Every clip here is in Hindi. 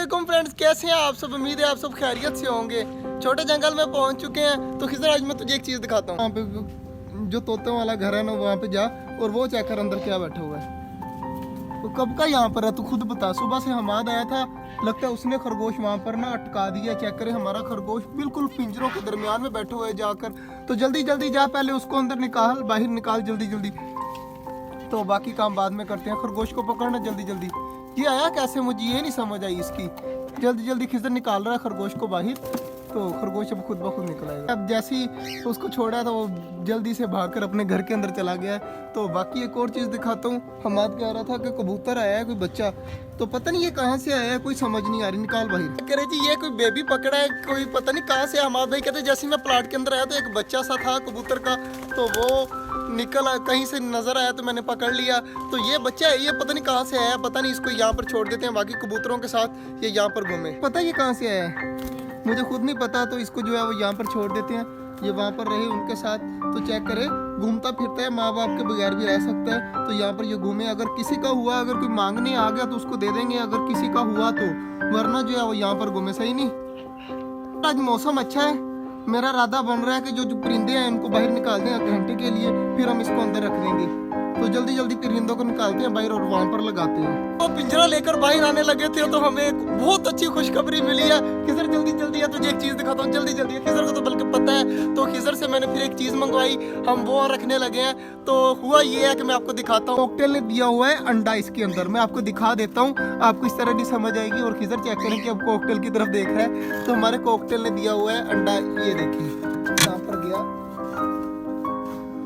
वालेकुम फ्रेंड्स, कैसे हैं आप सब। उम्मीद है आप सब खैरियत से होंगे। छोटे जंगल में पहुंच चुके हैं। तो खिजर आज मैं तुझे एक चीज़ दिखाता हूँ। वहाँ पे जो तोतों वाला घर है ना, वहाँ पे जा और वो चेक कर अंदर क्या बैठा हुआ है। तो कब का यहाँ पर है तू खुद बता। सुबह से हमाद आया था, लगता है उसने खरगोश वहाँ पर ना अटका दिया। चेक करे हमारा खरगोश बिल्कुल पिंजरों के दरमियान में बैठे हुए जाकर। तो जल्दी जल्दी जा, पहले उसको अंदर निकाल, बाहर निकाल जल्दी जल्दी। तो बाकी काम बाद में करते हैं। खरगोश को पकड़ना जल्दी जल्दी। ये आया कैसे, मुझे ये नहीं समझ आई इसकी। जल्दी जल्दी खिजर निकाल रहा है खरगोश को बाहर। तो खरगोश अब खुद ब खुद निकल आएगा। अब जैसे ही उसको छोड़ा था वो जल्दी से भागकर अपने घर के अंदर चला गया। तो बाकी एक और चीज़ दिखाता हूँ। हमाद कह रहा था कि कबूतर आया है कोई बच्चा, तो पता नहीं ये कहाँ से आया है, कोई समझ नहीं आ रही। निकाल बाहर। कह रहे जी ये कोई बेबी पकड़ा है, कोई पता नहीं कहाँ से। हमाद भाई कहते जैसे मैं प्लाट के अंदर आया तो एक बच्चा सा था कबूतर का, तो वो निकल कहीं से नजर आया तो मैंने पकड़ लिया। तो ये बच्चा है, ये पता नहीं कहाँ से आया, पता नहीं। इसको यहाँ पर छोड़ देते हैं, बाकी कबूतरों के साथ ये यहाँ पर घूमे। पता ये कहाँ से आया है मुझे खुद नहीं पता। तो इसको जो है वो यहाँ पर छोड़ देते हैं, ये वहाँ पर रहे उनके साथ। तो चेक करे घूमता फिरता है, माँ बाप के बगैर भी रह सकता है। तो यहाँ पर ये घूमे। अगर किसी का हुआ, अगर कोई मांगने आ गया तो उसको दे देंगे, अगर किसी का हुआ तो, वरना जो है वो यहाँ पर घूमे। सही नहीं। आज मौसम अच्छा है, मेरा इरादा बन रहा है कि जो परिंदे हैं इनको बाहर निकाल दें घंटे के लिए, फिर हम इसको अंदर रख देंगे। तो जल्दी जल्दी परिंदों को निकालते हैं बाहर और वहाँ पर लगाते हैं। तो पिंजरा लेकर बाहर आने लगे थे तो हमें एक बहुत अच्छी खुशखबरी मिली है। खिजर जल्दी जल्दी है, तुझे एक चीज़ दिखाता हूँ जल्दी जल्दी। खिजर को तो बल्कि पता है। तो खिजर से मैंने फिर एक चीज़ मंगवाई, हम वो रखने लगे हैं। तो हुआ ये है कि मैं आपको दिखाता हूँ। कॉकटेल ने दिया हुआ है अंडा इसके अंदर, मैं आपको दिखा देता हूँ, आपको इस तरह नहीं समझ आएगी। और खिजर चेक करें कि अब कॉकटेल की तरफ देख रहा है। तो हमारे कॉकटेल ने दिया हुआ है अंडा, ये देखिए यहाँ पर गया,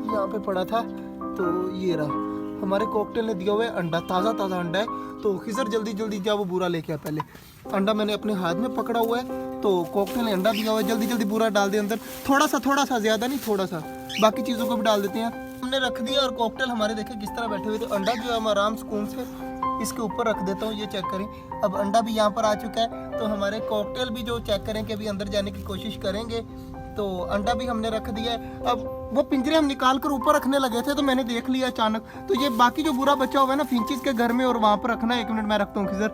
यहाँ पे पड़ा था। तो ये रहा हमारे कॉकटेल ने दिया हुआ है अंडा, ताज़ा ताज़ा अंडा है। तो खिजर जल्दी जल्दी जा वो बूरा लेके आ। पहले अंडा मैंने अपने हाथ में पकड़ा हुआ है। तो कॉकटेल ने अंडा दिया हुआ है, जल्दी जल्दी बूरा डाल दे अंदर। थोड़ा सा ज़्यादा नहीं, थोड़ा सा। बाकी चीज़ों को भी डाल देते हैं। हमने रख दिया और कॉकटेल हमारे देखे किस तरह बैठे हुए थे। अंडा जो है हम आराम सुकून से इसके ऊपर रख देता हूँ। ये चेक करें, अब अंडा भी यहाँ पर आ चुका है। तो हमारे कॉकटेल भी जो चेक करें कि अभी अंदर जाने की कोशिश करेंगे। तो अंडा भी हमने रख दिया है। अब वो पिंजरे हम निकाल कर ऊपर रखने लगे थे तो मैंने देख लिया अचानक। तो ये बाकी जो बुरा बच्चा हुआ है ना फिंचिस के घर में, और वहाँ पर रखना है। 1 मिनट मैं रखता हूँ खिजर,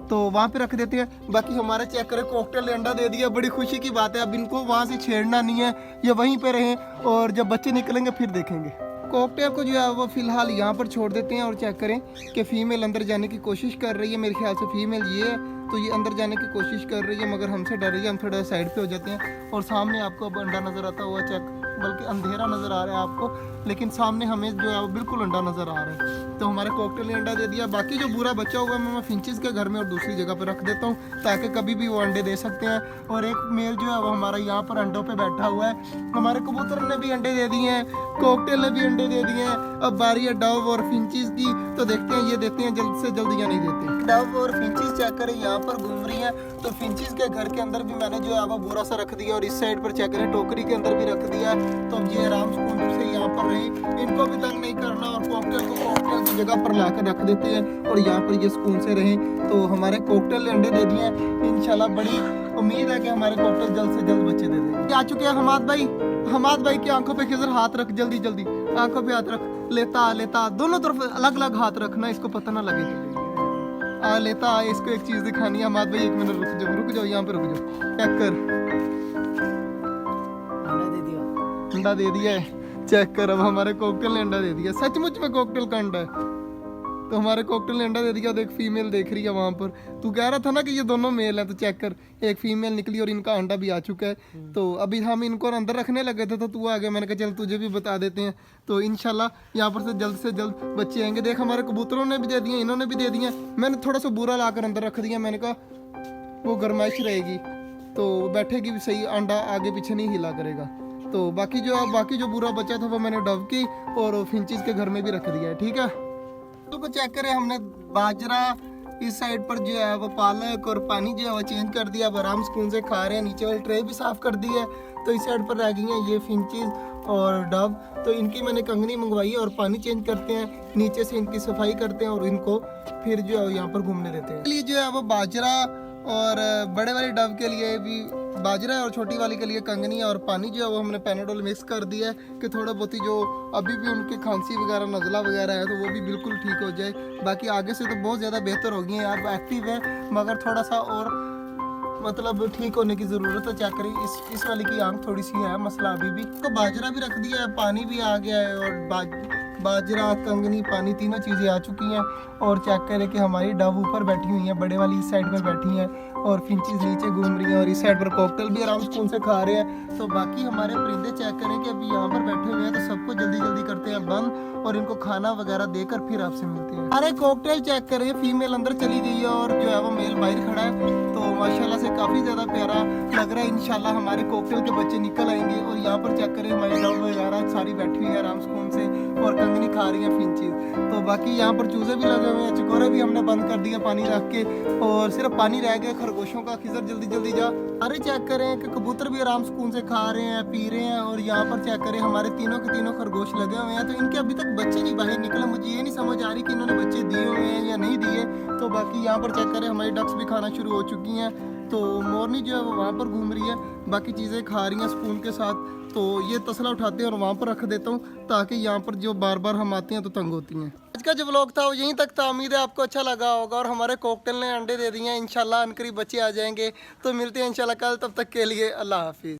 तो वहाँ पे रख देते हैं। बाकी हमारे चेक करें कॉकटेल ने अंडा दे दिया, बड़ी खुशी की बात है। अब इनको वहाँ से छेड़ना नहीं है, ये वहीं पे रहें और जब बच्चे निकलेंगे फिर देखेंगे। कॉकटेल को जो है वो फिलहाल यहाँ पर छोड़ देते हैं। और चेक करें कि फीमेल अंदर जाने की कोशिश कर रही है। मेरे ख्याल से फीमेल ये है, तो ये अंदर जाने की कोशिश कर रही है मगर हमसे डर रही है। हम थोड़ा साइड पे हो जाते हैं। और सामने आपको अब अंडा नज़र आता हुआ, चेक बल्कि अंधेरा नज़र आ रहा है आपको, लेकिन सामने हमें जो है वो बिल्कुल अंडा नज़र आ रहा है। तो हमारे कॉकटेल ने अंडा दे दिया। बाकी जो बुरा बच्चा हुआ मैं फिंचिस के घर में और दूसरी जगह पर रख देता हूँ ताकि कभी भी वो अंडे दे सकते हैं। और एक मेल जो है वो हमारा यहाँ पर अंडों पे बैठा हुआ है। हमारे कबूतर ने भी अंडे दे दिए हैं, कॉकटेल ने भी अंडे दे दिए हैं। अब बारी है डव और फिंचिस की। तो देखते हैं ये देते हैं जल्द से जल्द या नहीं देते। डव और फिंचिस चेक करें यहाँ पर घूम रही हैं। तो फिंचिस के घर के अंदर भी मैंने जो है वो बुरा सा रख दिया, और इस साइड पर चेक करें टोकरी के अंदर भी रख दिया। तो ये आराम से यहाँ पर रहे, इनको भी तंग नहीं करना। और कॉकटेल को कॉकटेल की जगह पर लाकर रख देते हैं और यहाँ पर ये सुकून से रहें। तो हमारे कॉकटेल ने अंडे दे दिए हैं। इंशाल्लाह बड़ी उम्मीद है कि हमारे कॉकटेल जल्द से जल्द बच्चे दे देंगे। आ चुके हैं हमाद भाई। हमाद भाई की आंखों पे खिजर हाथ रख, जल्दी जल्दी आंखों पे हाथ रख। लेता दोनों तरफ अलग अलग हाथ रखना, इसको पता ना लगे। लेता इसको एक चीज दिखानी है। हमाद भाई 1 मिनट रुक जाओ यहाँ पे रुक जाओ। चेक कर, अंडा दे दिया है। चेक कर, अब हमारे कॉकटेल ने अंडा दे दिया। सचमुच में कॉकटेल का अंडा है। तो हमारे कॉकटेल ने अंडा दे दिया। देख फीमेल देख रही है वहाँ पर। तू कह रहा था ना कि ये दोनों मेल हैं, तो चेक कर एक फीमेल निकली और इनका अंडा भी आ चुका है। तो अभी हम इनको अंदर रखने लगे थे तो तू आ गया। मैंने कहा चल तुझे भी बता देते हैं। तो इंशाल्लाह यहाँ पर से जल्द बच्चे आएंगे। देख हमारे कबूतरों ने भी दे दिए, इन्होंने भी दे दिए। मैंने थोड़ा सा बुरा लाकर अंदर रख दिया। मैंने कहा वो गरमाइश रहेगी तो बैठेगी भी सही, अंडा आगे पीछे नहीं हिला करेगा। तो बाकी जो बुरा बचा था वो मैंने डव की और फिंचिस के घर में भी रख दिया है। ठीक है, तो चेक करें हमने बाजरा इस साइड पर जो है वो पालक और पानी जो है वो चेंज कर दिया। अब आराम सुकून से खा रहे हैं। नीचे वाली ट्रे भी साफ कर दी है। तो इस साइड पर रह गई हैं ये फिंचिस और डव। तो इनकी मैंने कंगनी मंगवाई है और पानी चेंज करते हैं, नीचे से इनकी सफाई करते हैं और इनको फिर जो है यहाँ पर घूमने देते हैं। लिए जो है वो बाजरा और बड़े वाले डव के लिए भी बाजरा है और छोटी वाली के लिए कंगनी और पानी जो है वो हमने पैनाडोल मिक्स कर दिया है कि थोड़ा बहुत ही जो अभी भी उनके खांसी वगैरह नज़ला वगैरह है तो वो भी बिल्कुल ठीक हो जाए। बाकी आगे से तो बहुत ज़्यादा बेहतर हो गई है, अब एक्टिव है, मगर थोड़ा सा और मतलब ठीक होने की ज़रूरत है। चेक करें इस वाली की आंख थोड़ी सी है मसला अभी भी। तो बाजरा भी रख दिया है, पानी भी आ गया है और बाजरा कंगनी पानी तीनों चीज़ें आ चुकी हैं। और चेक करें कि हमारी डव ऊपर बैठी हुई हैं, बड़े वाली इस साइड पर बैठी हैं और फिंचीज नीचे घूम रही हैं और इस साइड पर कॉकटेल भी आराम सुकून से खा रहे हैं। तो बाकी हमारे परिंदे चेक करें कि अभी यहाँ पर बैठे हुए हैं, तो सबको जल्दी जल्दी करते हैं बंद और इनको खाना वगैरह देकर फिर आपसे मिलते हैं। अरे कॉकटेल चेक करें, फीमेल अंदर चली गई है और जो है वो मेल बाहर खड़ा है। तो माशाल्लाह से काफ़ी ज़्यादा प्यारा लग रहा है। इंशाल्लाह हमारे कॉकटेल के बच्चे निकल आएंगे। और यहाँ पर चेक करें हमारी डव वगैरह सारी बैठी हुई है आराम सुकून से और कंगनी खा रही है फिंचीज। तो बाकी यहाँ पर चूजे भी लगे हुए हैं, चकोरे भी हमने बंद कर दिया पानी रख के और सिर्फ पानी रह गया खरगोशों का। खिजर जल्दी जल्दी जा। अरे चेक करें कि कबूतर भी आराम सुकून से खा रहे हैं पी रहे हैं। और यहाँ पर चेक करें हमारे तीनों के तीनों खरगोश लगे हुए हैं। तो इनके अभी तक बच्चे नहीं बाहर निकले, मुझे ये नहीं समझ आ रही कि इन्होंने बच्चे दिए हुए हैं या नहीं दिए। तो बाकी यहाँ पर चेक करें हमारी डक्स भी खाना शुरू हो चुकी हैं। तो मोरनी जो है वो वहाँ पर घूम रही है, बाकी चीज़ें खा रही हैं स्पून के साथ। तो ये तसला उठाते हैं और वहाँ पर रख देता हूँ ताकि यहाँ पर जो बार बार हम आते हैं तो तंग होती हैं। आज का जो व्लॉग था वो यहीं तक था, उम्मीद है आपको अच्छा लगा होगा। और हमारे कॉकटेल ने अंडे दे दिए हैं, इंशाल्लाह अनकरीब बच्चे आ जाएंगे। तो मिलते हैं इंशाल्लाह कल, तब तक के लिए अल्लाह हाफिज़।